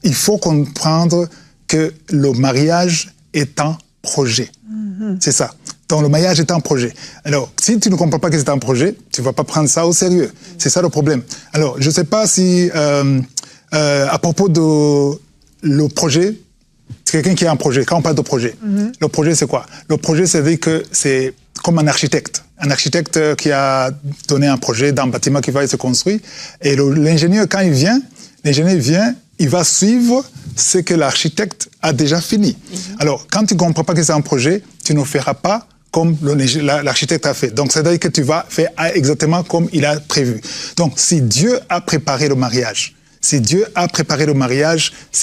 il faut comprendre que le mariage est un projet. C'est ça. Donc, le mariage est un projet. Alors, si tu ne comprends pas que c'est un projet, tu ne vas pas prendre ça au sérieux. C'est ça le problème. Alors, je ne sais pas si, à propos de le projet, c'est quelqu'un qui a un projet. Quand on parle de projet, le projet, c'est quoi? Le projet, c'est-à-dire que c'est comme un architecte. Un architecte qui a donné un projet d'un bâtiment qui va être construit. Et l'ingénieur, quand il vient, il va suivre ce que l'architecte a déjà fini. Alors, quand tu ne comprends pas que c'est un projet, tu ne feras pas comme l'architecte a fait. Donc, c'est-à-dire que tu vas faire exactement comme il a prévu. Donc, si Dieu a préparé le mariage, c'est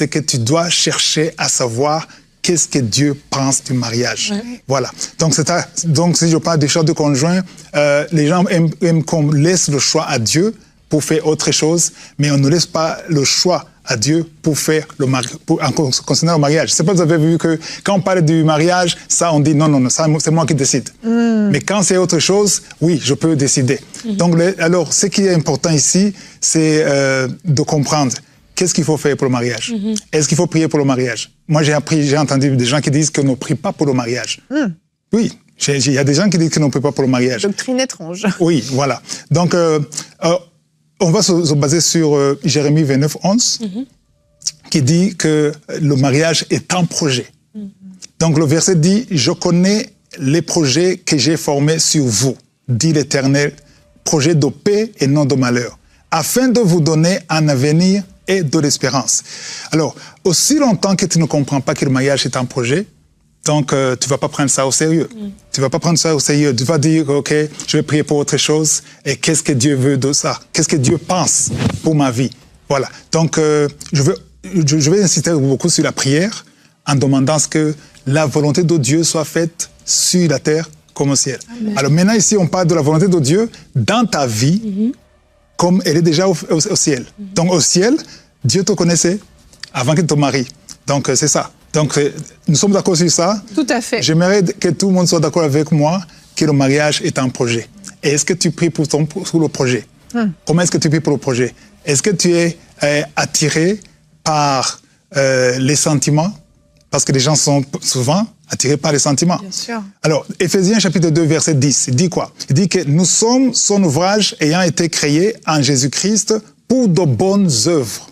que tu dois chercher à savoir qu'est-ce que Dieu pense du mariage. Voilà. Donc, si je parle des choix de conjoint, les gens aiment qu'on laisse le choix à Dieu pour faire autre chose, mais on ne laisse pas le choix à Dieu pour faire concernant le mariage. Je ne sais pas si vous avez vu que quand on parle du mariage, ça on dit non, ça c'est moi qui décide. Mais quand c'est autre chose, oui, je peux décider. Donc, alors, ce qui est important ici, c'est de comprendre qu'est-ce qu'il faut faire pour le mariage. Est-ce qu'il faut prier pour le mariage? Moi, j'ai entendu des gens qui disent qu'on ne prie pas pour le mariage. Oui, il y a des gens qui disent qu'on ne prie pas pour le mariage. Doctrine étrange. Oui, voilà. Donc, on va se baser sur Jérémie 29, 11, qui dit que le mariage est un projet. Donc, le verset dit « Je connais les projets que j'ai formés sur vous, dit l'Éternel, projets de paix et non de malheur, afin de vous donner un avenir et de l'espérance. » Alors, aussi longtemps que tu ne comprends pas que le mariage est un projet, donc tu ne vas pas prendre ça au sérieux. Tu ne vas pas prendre ça au sérieux. Tu vas dire, OK, je vais prier pour autre chose. Et qu'est-ce que Dieu veut de ça? Qu'est-ce que Dieu pense pour ma vie? Voilà. Donc, je vais insister beaucoup sur la prière en demandant que la volonté de Dieu soit faite sur la terre comme au ciel. Amen. Alors maintenant, ici, on parle de la volonté de Dieu dans ta vie comme elle est déjà au ciel. Donc, au ciel, Dieu te connaissait avant qu'il te marie. Donc, c'est ça. Donc, nous sommes d'accord sur ça. Tout à fait. J'aimerais que tout le monde soit d'accord avec moi que le mariage est un projet. Et est-ce que tu pries pour le projet? Comment est-ce que tu pries pour le projet? Est-ce que tu es attiré par les sentiments? Parce que les gens sont souvent attirés par les sentiments. Bien sûr. Alors, Éphésiens chapitre 2, verset 10, il dit quoi? Il dit que nous sommes son ouvrage ayant été créé en Jésus-Christ pour de bonnes œuvres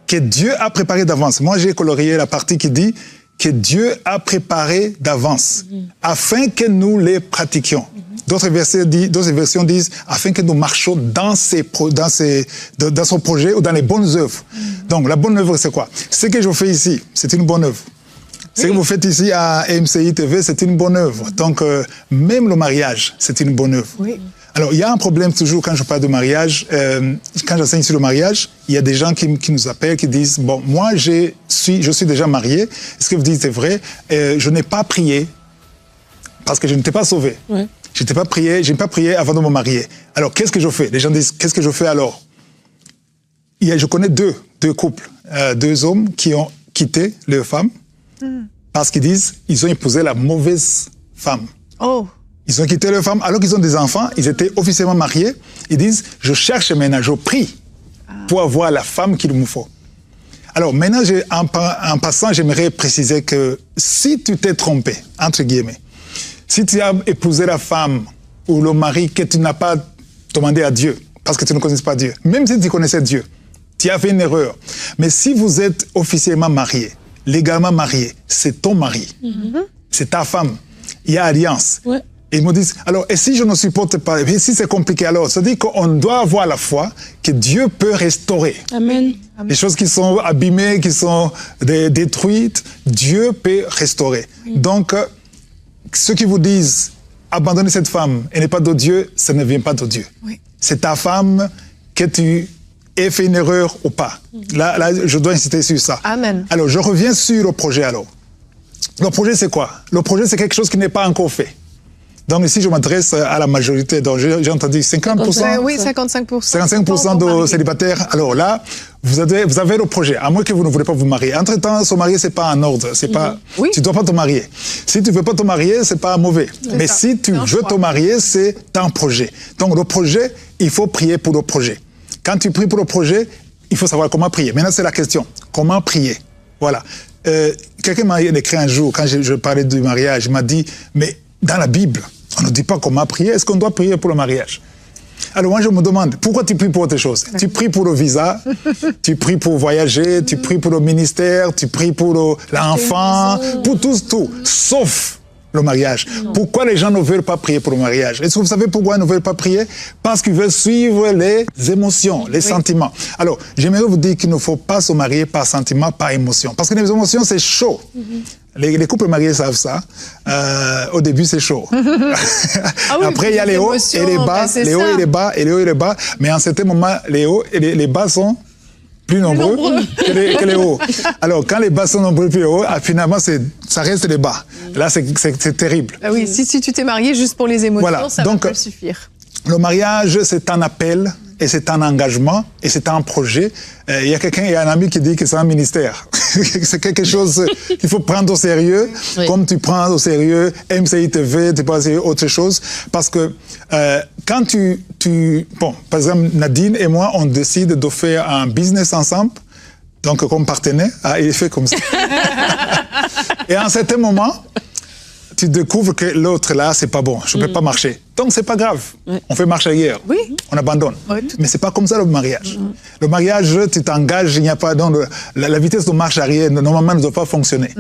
que Dieu a préparé d'avance. Moi, j'ai colorié la partie qui dit que Dieu a préparé d'avance afin que nous les pratiquions. D'autres versions disent afin que nous marchions dans son projet ou dans les bonnes œuvres. Donc, la bonne œuvre, c'est quoi? Ce que je fais ici, c'est une bonne œuvre. Ce que vous faites ici à MCI TV, c'est une bonne œuvre. Donc, même le mariage, c'est une bonne œuvre. Oui. Alors, il y a un problème toujours quand je parle de mariage. Quand j'enseigne sur le mariage, il y a des gens qui nous appellent, qui disent « Bon, moi, je suis déjà marié. Ce que vous dites est vrai. Je n'ai pas prié parce que je n'étais pas sauvé. Ouais. Je n'ai pas prié avant de me marier. Alors, qu'est-ce que je fais? Les gens disent « Qu'est-ce que je fais alors ?» Je connais deux couples, deux hommes qui ont quitté leur femme parce qu'ils disent ils ont épousé la mauvaise femme. Oh. Ils ont quitté leur femme alors qu'ils ont des enfants, ils étaient officiellement mariés. Ils disent, je cherche maintenant, je prie pour avoir la femme qu'il me faut. Alors maintenant, en passant, j'aimerais préciser que si tu t'es trompé, entre guillemets, si tu as épousé la femme ou le mari que tu n'as pas demandé à Dieu, parce que tu ne connais pas Dieu, même si tu connaissais Dieu, tu as fait une erreur. Mais si vous êtes officiellement marié, légalement marié, c'est ton mari, c'est ta femme, il y a alliance. Ouais. Et ils me disent, alors, et si je ne supporte pas, et si c'est compliqué, alors, ça dit qu'on doit avoir la foi que Dieu peut restaurer. Amen. Les choses qui sont abîmées, qui sont détruites, Dieu peut restaurer. Donc, ceux qui vous disent, abandonnez cette femme, elle n'est pas de Dieu, ça ne vient pas de Dieu. Oui. C'est ta femme, que tu aies fait une erreur ou pas. Là, je dois insister sur ça. Amen. Alors, je reviens sur le projet, alors. Le projet, c'est quoi? Le projet, c'est quelque chose qui n'est pas encore fait. Donc ici, je m'adresse à la majorité. Donc j'ai entendu 50%. Oui, 55%. 55% de célibataires. Alors là, vous avez le projet, à moins que vous ne voulez pas vous marier. Entre-temps, se marier, c'est pas un ordre. C'est pas. Oui. Tu dois pas te marier. Si tu veux pas te marier, c'est pas mauvais. Mais ça. Si tu veux te marier, c'est un projet. Donc le projet, il faut prier pour le projet. Quand tu pries pour le projet, il faut savoir comment prier. Maintenant, c'est la question. comment prier. Voilà. Quelqu'un m'a écrit un jour, quand je parlais du mariage, il m'a dit, mais dans la Bible, on ne dit pas comment prier, est-ce qu'on doit prier pour le mariage? Alors moi je me demande, pourquoi tu pries pour autre chose? Tu pries pour le visa, tu pries pour voyager, tu pries pour le ministère, tu pries pour l'enfant, pour tout, sauf le mariage. Pourquoi les gens ne veulent pas prier pour le mariage? Est-ce que vous savez pourquoi ils ne veulent pas prier? Parce qu'ils veulent suivre les émotions, les sentiments. Alors, j'aimerais vous dire qu'il ne faut pas se marier par sentiment, par émotion. Parce que les émotions, c'est chaud. Les couples mariés savent ça. Au début, c'est chaud. Après, il y a les hauts et les bas, les hauts et les bas, et les hauts et les bas. Mais en certain moment, les hauts et les bas sont plus nombreux que les hauts. Alors, quand les bas sont nombreux plus hauts, finalement, ça reste les bas. Là, c'est terrible. Ah oui, si tu t'es marié juste pour les émotions, voilà. Ça va pas suffire. Le mariage, c'est un appel, et c'est un engagement, et c'est un projet. Il y a un ami qui dit que c'est un ministère. C'est quelque chose qu'il faut prendre au sérieux, comme tu prends au sérieux MCI TV, tu prends au sérieux autre chose. Parce que quand bon, par exemple, Nadine et moi, on décide de faire un business ensemble, donc comme partenaire, il est fait comme ça. Et à un certain moment, tu découvres que l'autre là, c'est pas bon, je peux pas marcher. Donc c'est pas grave, on fait marche ailleurs, on abandonne. Mais c'est pas comme ça le mariage. Le mariage, tu t'engages, il n'y a pas la vitesse de marche arrière normalement ne doit pas fonctionner.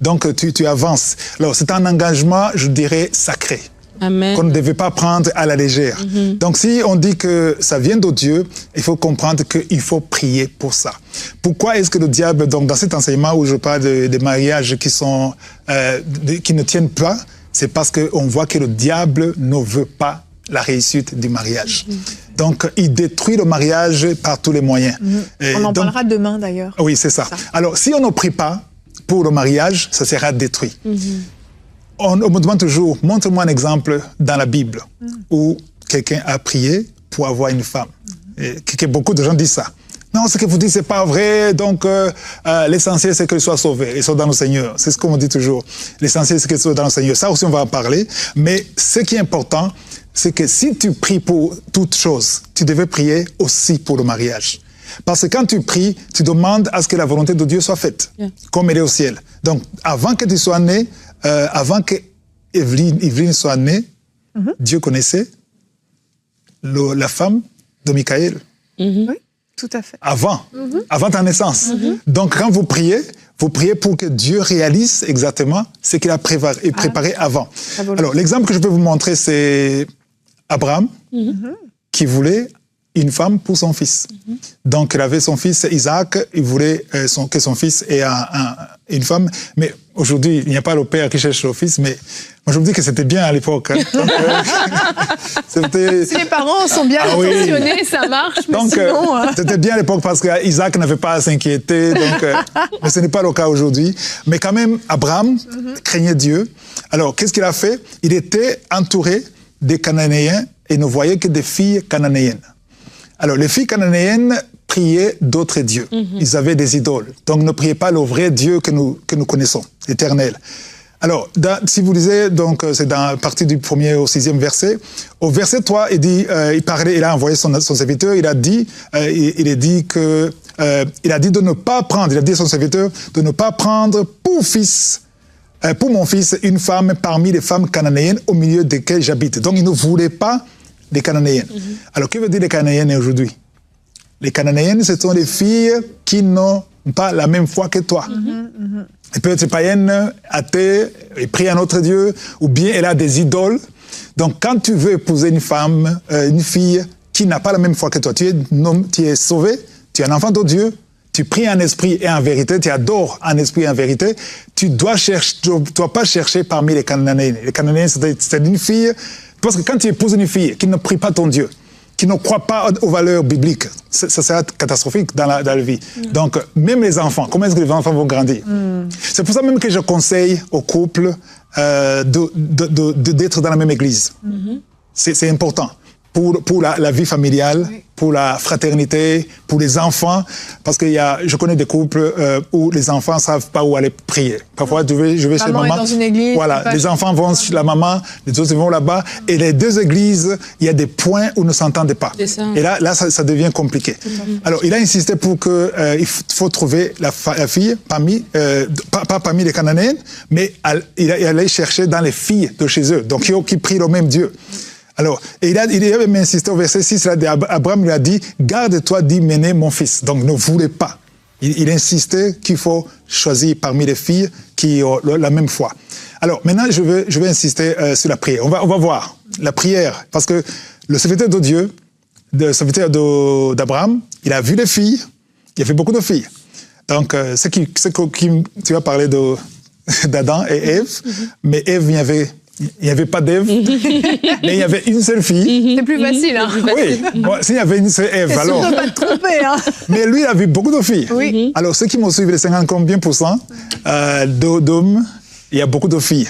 Donc tu avances. Alors c'est un engagement, je dirais, sacré. Qu'on ne devait pas prendre à la légère. Donc si on dit que ça vient de Dieu, il faut comprendre qu'il faut prier pour ça. Pourquoi est-ce que le diable, donc dans cet enseignement où je parle des mariages qui ne tiennent pas, c'est parce qu'on voit que le diable ne veut pas la réussite du mariage. Donc il détruit le mariage par tous les moyens. On en parlera demain d'ailleurs. Oui, c'est ça. Alors si on ne prie pas pour le mariage, ça sera détruit. On me demande toujours, montre-moi un exemple dans la Bible où quelqu'un a prié pour avoir une femme. Et que beaucoup de gens disent ça. Non, ce que vous dites, c'est pas vrai. Donc, l'essentiel, c'est qu'elle soit sauvée. Elle soit dans le Seigneur. C'est ce qu'on me dit toujours. L'essentiel, c'est qu'elle soit dans le Seigneur. Ça aussi, on va en parler. Mais ce qui est important, c'est que si tu pries pour toute chose, tu devais prier aussi pour le mariage. Parce que quand tu pries, tu demandes à ce que la volonté de Dieu soit faite, comme elle est au ciel. Donc, avant que tu sois né, avant que Evelyne soit née, Dieu connaissait la femme de Michael. Oui, tout à fait. Avant ta naissance. Donc, quand vous priez pour que Dieu réalise exactement ce qu'il a préparé avant. Alors, l'exemple que je peux vous montrer, c'est Abraham, qui voulait une femme pour son fils. Donc, il avait son fils Isaac, il voulait que son fils ait une femme, mais aujourd'hui, il n'y a pas le père qui cherche le fils, mais moi je me dis que c'était bien à l'époque. Donc, si les parents sont bien intentionnés, ça marche, mais donc, sinon... c'était bien à l'époque parce qu'Isaac n'avait pas à s'inquiéter, mais ce n'est pas le cas aujourd'hui. Mais quand même, Abraham craignait Dieu. Alors, qu'est-ce qu'il a fait? Il était entouré des Cananéens et ne voyait que des filles cananéennes. Alors, les filles cananéennes priaient d'autres dieux. Ils avaient des idoles. Donc, ne priez pas le vrai Dieu que nous connaissons, l'éternel. Alors, si vous lisez, donc, c'est dans la partie du 1er au 6e verset. Au verset 3, il dit, il a envoyé son serviteur, il a dit de ne pas prendre, il a dit à son serviteur, de ne pas prendre pour mon fils, une femme parmi les femmes cananéennes au milieu desquelles j'habite. Donc, il ne voulait pas des Cananéennes. Alors, que veut dire les Cananéennes aujourd'hui? Les Cananéennes, ce sont des filles qui n'ont pas la même foi que toi. Elle peut être païenne, athée, elle prie un autre Dieu, ou bien elle a des idoles. Donc, quand tu veux épouser une femme, une fille qui n'a pas la même foi que toi, tu es sauvé, tu es un enfant de Dieu, tu pries en esprit et en vérité, tu adores en esprit et en vérité, tu dois pas chercher parmi les Cananéennes. Les Cananéennes, c'est une fille. Parce que quand tu épouses une fille qui ne prie pas ton Dieu, qui ne croit pas aux valeurs bibliques, ça sera catastrophique dans la vie. Donc, même les enfants, comment est-ce que les enfants vont grandir? C'est pour ça même que je conseille aux couples d'être dans la même église. C'est important pour la vie familiale pour la fraternité, pour les enfants, parce que je connais des couples où les enfants ne savent pas où aller prier. Parfois, je vais chez maman. Est dans une église. Voilà, les enfants vont chez la maman, les autres vont là-bas, et les deux églises, il y a des points où ne s'entendent pas. Et là ça devient compliqué. Alors, il a insisté pour que il faut trouver la fille parmi, pas parmi les Cananéennes, mais il allait chercher dans les filles de chez eux, donc qui prient le même Dieu. Alors, il avait même insisté au verset 6, Abraham lui a dit, garde-toi d'Hyménée, mon fils. Donc, ne voulez pas. Il insistait qu'il faut choisir parmi les filles qui ont la même foi. Alors, maintenant, je vais insister sur la prière. On va voir la prière, parce que le serviteur de Dieu, le serviteur d'Abraham, il a vu les filles, il y avait beaucoup de filles. Donc, tu vas parler d'Adam et Ève, mais Ève, il n'y avait pas d'Ève, mais il y avait une seule fille. C'est plus facile, hein? Oui, bon, s'il y avait une seule Ève, alors... C'est sûr de ne pas te tromper, hein? Mais lui, il a vu beaucoup de filles. Oui. Alors, ceux qui m'ont suivi, les 50 combien % d'hommes, il y a beaucoup de filles.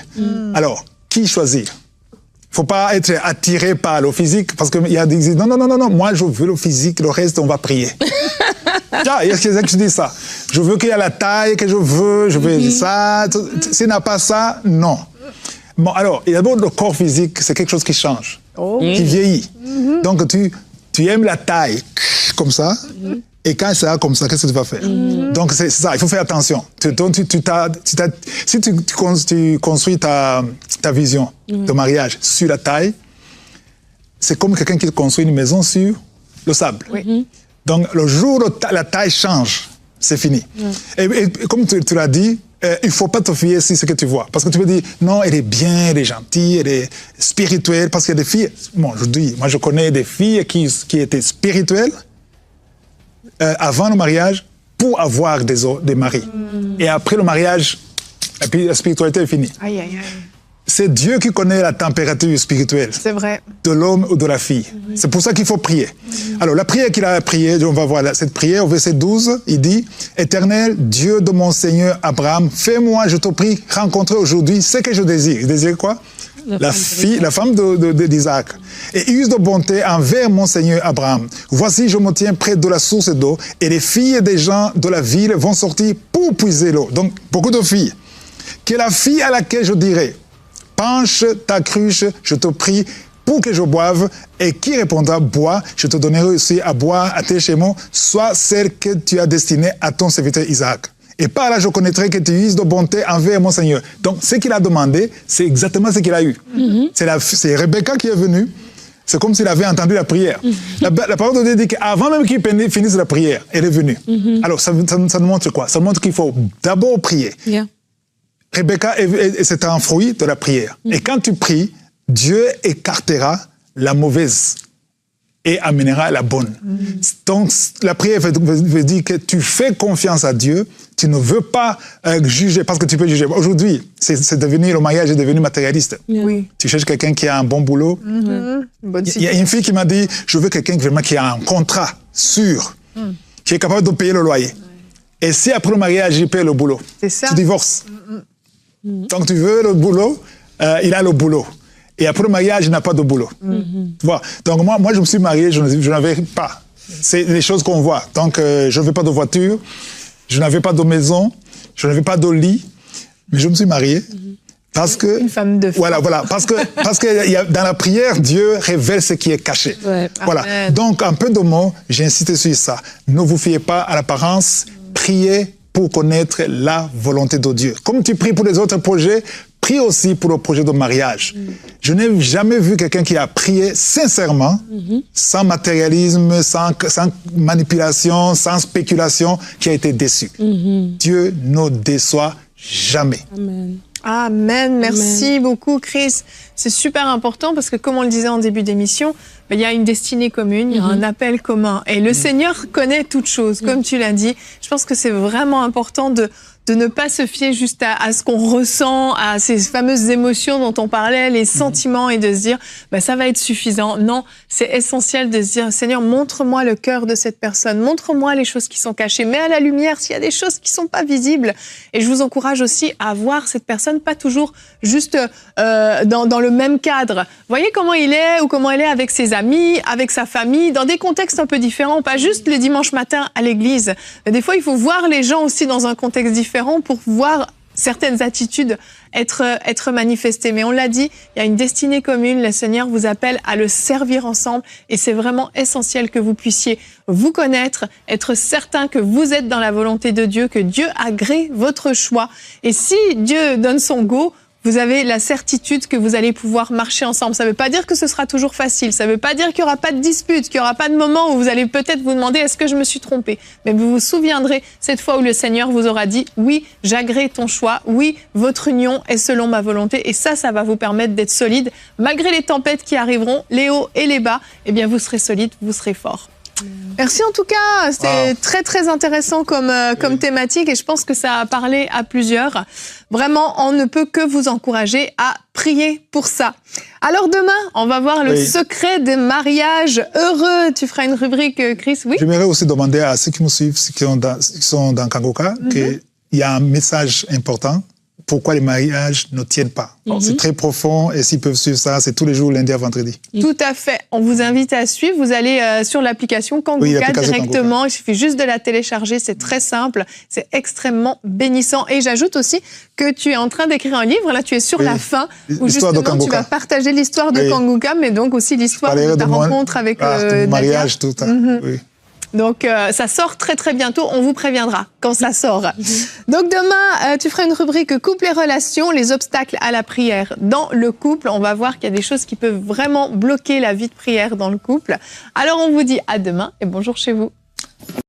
Alors, qui choisir? Il ne faut pas être attiré par le physique, parce qu'il y a des qui disent, non, moi, je veux le physique, le reste, on va prier. Il y a quelqu'un qui dit ça. Je veux qu'il y ait la taille que je veux ça. S'il n'a pas ça, non. Bon, alors, d'abord, le corps physique, c'est quelque chose qui change, qui vieillit. Donc, tu aimes la taille, comme ça, et quand c'est comme ça, qu'est-ce que tu vas faire? Donc, c'est ça, il faut faire attention. Si tu construis ta vision de mariage sur la taille, c'est comme quelqu'un qui construit une maison sur le sable. Donc, le jour où la taille change, c'est fini. Et comme tu l'as dit, il ne faut pas te fier sur ce que tu vois. Parce que tu peux dire, non, elle est bien, elle est gentille, elle est spirituelle. Parce qu'il y a des filles, moi je connais des filles qui étaient spirituelles avant le mariage pour avoir des maris. Et après le mariage, et puis la spiritualité est finie. Aïe, aïe, aïe. C'est Dieu qui connaît la température spirituelle de l'homme ou de la fille. C'est pour ça qu'il faut prier. Alors, la prière qu'il a priée, on va voir cette prière au verset 12, il dit « Éternel, Dieu de mon Seigneur Abraham, fais-moi, je te prie, rencontrer aujourd'hui ce que je désire. » Il désire quoi? La femme d'Isaac. « Et use de bonté envers mon Seigneur Abraham. Voici, je me tiens près de la source d'eau, et les filles des gens de la ville vont sortir pour puiser l'eau. » Donc, beaucoup de filles. « Que la fille à laquelle je dirai, penche ta cruche, je te prie, pour que je boive, et qui répondra, bois, je te donnerai aussi à boire à tes chameaux, soit celle que tu as destinée à ton serviteur Isaac. Et par là, je connaîtrai que tu uses de bonté envers mon Seigneur. Donc, ce qu'il a demandé, c'est exactement ce qu'il a eu. C'est Rebecca qui est venue. C'est comme s'il avait entendu la prière. La parole de Dieu dit qu'avant même qu'il finisse la prière, elle est venue. Alors, ça nous montre quoi? Ça montre qu'il faut d'abord prier. Rebecca, c'est un fruit de la prière. Et quand tu pries, Dieu écartera la mauvaise et amènera la bonne. Donc, la prière veut dire que tu fais confiance à Dieu, tu ne veux pas juger, parce que tu peux juger. Aujourd'hui, le mariage est devenu matérialiste. Tu cherches quelqu'un qui a un bon boulot. Il y a une fille qui m'a dit, je veux quelqu'un qui a un contrat sûr, qui est capable de payer le loyer. Et si après le mariage, il paye le boulot, tu divorces. Donc, tu veux le boulot, il a le boulot. Et après le mariage, il n'a pas de boulot. Tu vois? Donc, moi, je me suis marié, je n'avais pas. C'est les choses qu'on voit. Donc, je n'avais pas de voiture, je n'avais pas de maison, je n'avais pas de lit, mais je me suis marié. Parce que, une femme de foi. Voilà, parce que dans la prière, Dieu révèle ce qui est caché. Voilà. Amen. Donc, un peu de mots, j'insiste sur ça. Ne vous fiez pas à l'apparence, priez pour connaître la volonté de Dieu. Comme tu pries pour les autres projets, prie aussi pour le projet de mariage. Je n'ai jamais vu quelqu'un qui a prié sincèrement, sans matérialisme, sans manipulation, sans spéculation, qui a été déçu. Dieu ne déçoit jamais. Amen. Amen. Merci beaucoup, Chris. C'est super important parce que, comme on le disait en début d'émission, il y a une destinée commune, il y a un appel commun. Et le Seigneur connaît toutes choses, comme tu l'as dit. Je pense que c'est vraiment important de de ne pas se fier juste à ce qu'on ressent, à ces fameuses émotions dont on parlait, les sentiments, et de se dire bah, ça va être suffisant. Non, c'est essentiel de se dire Seigneur, montre-moi le cœur de cette personne, montre-moi les choses qui sont cachées, mets à la lumière s'il y a des choses qui sont pas visibles. Et je vous encourage aussi à voir cette personne pas toujours juste dans le même cadre. Voyez comment il est ou comment elle est avec ses amis, avec sa famille, dans des contextes un peu différents, pas juste le dimanche matin à l'église. Des fois, il faut voir les gens aussi dans un contexte différent pour voir certaines attitudes être manifestées. Mais on l'a dit, il y a une destinée commune. Le Seigneur vous appelle à le servir ensemble et c'est vraiment essentiel que vous puissiez vous connaître, être certain que vous êtes dans la volonté de Dieu, que Dieu agrée votre choix. Et si Dieu donne son go, vous avez la certitude que vous allez pouvoir marcher ensemble. Ça ne veut pas dire que ce sera toujours facile. Ça ne veut pas dire qu'il n'y aura pas de dispute, qu'il n'y aura pas de moment où vous allez peut-être vous demander « est-ce que je me suis trompé ?» Mais vous vous souviendrez cette fois où le Seigneur vous aura dit « oui, j'agrée ton choix. Oui, votre union est selon ma volonté. » Et ça va vous permettre d'être solide. Malgré les tempêtes qui arriveront, les hauts et les bas, eh bien vous serez solide, vous serez fort. Merci en tout cas, c'était très très intéressant comme thématique et je pense que ça a parlé à plusieurs. Vraiment, on ne peut que vous encourager à prier pour ça. Alors demain, on va voir le secret des mariages heureux. Tu feras une rubrique, Chris, oui? J'aimerais aussi demander à ceux qui nous suivent, ceux qui sont dans Kangoka, qu'il y a un message important. Pourquoi les mariages ne tiennent pas. C'est très profond et s'ils peuvent suivre ça, c'est tous les jours, lundi à vendredi. Tout à fait. On vous invite à suivre. Vous allez sur l'application Kangoka directement. Kangoka. Il suffit juste de la télécharger. C'est très simple. C'est extrêmement bénissant. Et j'ajoute aussi que tu es en train d'écrire un livre. Là, tu es sur la fin où justement tu vas partager l'histoire de Kangoka, mais donc aussi l'histoire de ta rencontre avec Nadia. Mariage, tout ça. Oui. Donc, ça sort très très bientôt. On vous préviendra quand ça sort. Donc, demain, tu feras une rubrique couple et relations, les obstacles à la prière dans le couple. On va voir qu'il y a des choses qui peuvent vraiment bloquer la vie de prière dans le couple. Alors, on vous dit à demain et bonjour chez vous.